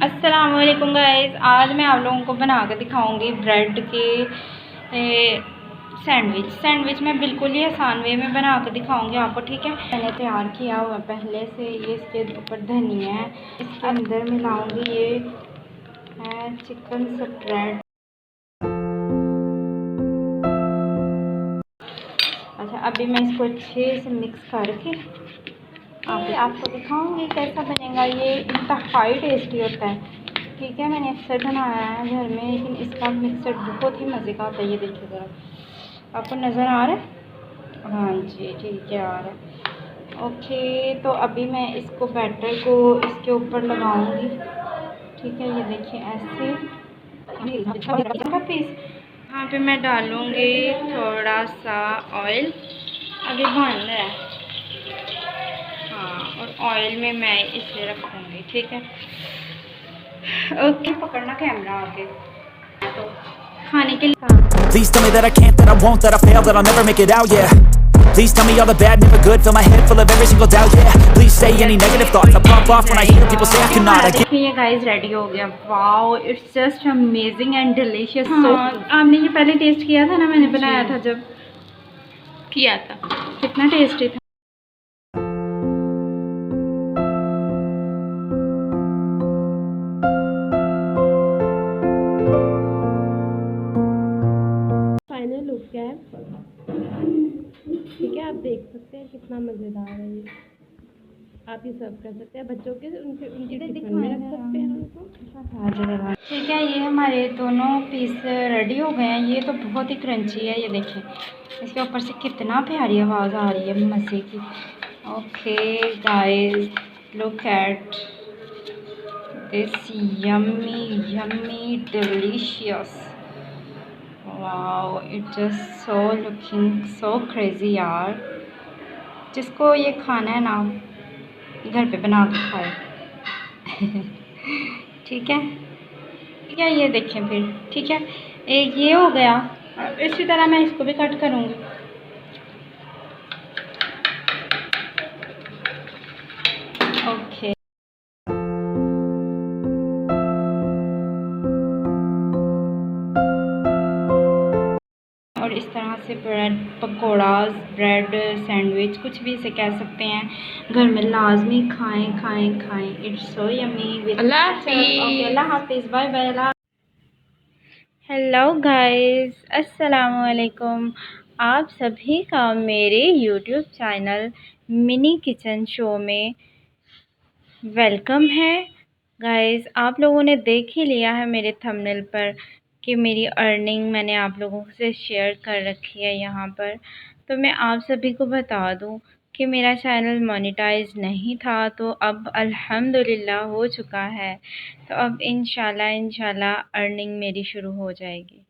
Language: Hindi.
अस्सलामुअलैकुम गाइस, आज मैं आप लोगों को बना के दिखाऊंगी ब्रेड के सैंडविच मैं बिल्कुल ही आसान वे में बना के दिखाऊंगी आपको। ठीक है, मैंने तैयार किया हुआ पहले से। ये इसके ऊपर धनिया है, इसके अंदर मिलाऊंगी ये है चिकन स्प्रेड। अच्छा, अभी मैं इसको अच्छे से मिक्स करके आपको दिखाऊंगी कैसा बनेगा। ये इंतहाई टेस्टी होता है। ठीक है, मैंने अक्सर बनाया है घर में, लेकिन इसका मिक्सर बहुत ही मज़े का होता है। ये देखिए ज़रा, आपको नज़र आ रहा है? हाँ जी, ठीक है, आ रहा है। ओके, तो अभी मैं इसको बैटर को इसके ऊपर लगाऊंगी। ठीक है, ये देखिए ऐसे पीस। यहाँ पे मैं डालूँगी थोड़ा सा ऑयल। अभी बन रहा है, हाँ, और ऑयल में मैं इसे रखूँगी। ठीक है, ओके, पकड़ना कैमरा आगे तो खाने के लिए। Please tell me that I can't, that I won't, that I fail, that I'll never make it out, yeah. Please tell me all the bad, never good, fill my head full of every single doubt, yeah. Please say any negative thoughts, I pop off when I hear people say I cannot. देखिए ये गाइस रेडी हो गया। Wow, it's just amazing and delicious. आपने ये पहले टेस्ट किया था ना, मैंने बनाया था जब किया था, कितना टेस्टी था। फाइनल लुक क्या है, ठीक है, आप देख सकते हैं कितना मज़ेदार है ये। आप ये सर्व कर सकते हैं बच्चों के, उनके टिफिन में रख सकते हैं उनको। ठीक है, ये हमारे दोनों पीस रेडी हो गए हैं। ये तो बहुत ही क्रंची है, ये देखिए इसके ऊपर से कितना प्यारी आवाज़ आ रही है मज़े की। Okay guys, look at this yummy yummy delicious. Wow, it just so looking so crazy यार। जिसको ये खाना है ना, घर पे बना के खाए। ठीक है, ठीक है, ये देखें फिर। ठीक है, एक ये हो गया। इसी तरह मैं इसको भी कट करूँगी। ओके, और इस तरह से ब्रेड पकौड़ा, ब्रेड सैंडविच, कुछ भी इसे कह सकते हैं, घर में लाजमी खाएं खाएं खाएं। It's so yummy. अल्लाह हाफिज़। ओके, अल्लाह हाफिज़, बाय बाय। हेलो गाइस, अस्सलाम वालेकुम। आप सभी का मेरे YouTube channel mini kitchen show में वेलकम है। गाइस, आप लोगों ने देख ही लिया है मेरे थंबनेल पर कि मेरी अर्निंग मैंने आप लोगों से शेयर कर रखी है यहाँ पर। तो मैं आप सभी को बता दूँ कि मेरा चैनल मोनेटाइज नहीं था, तो अब अल्हम्दुलिल्लाह हो चुका है। तो अब इंशाल्लाह अर्निंग मेरी शुरू हो जाएगी।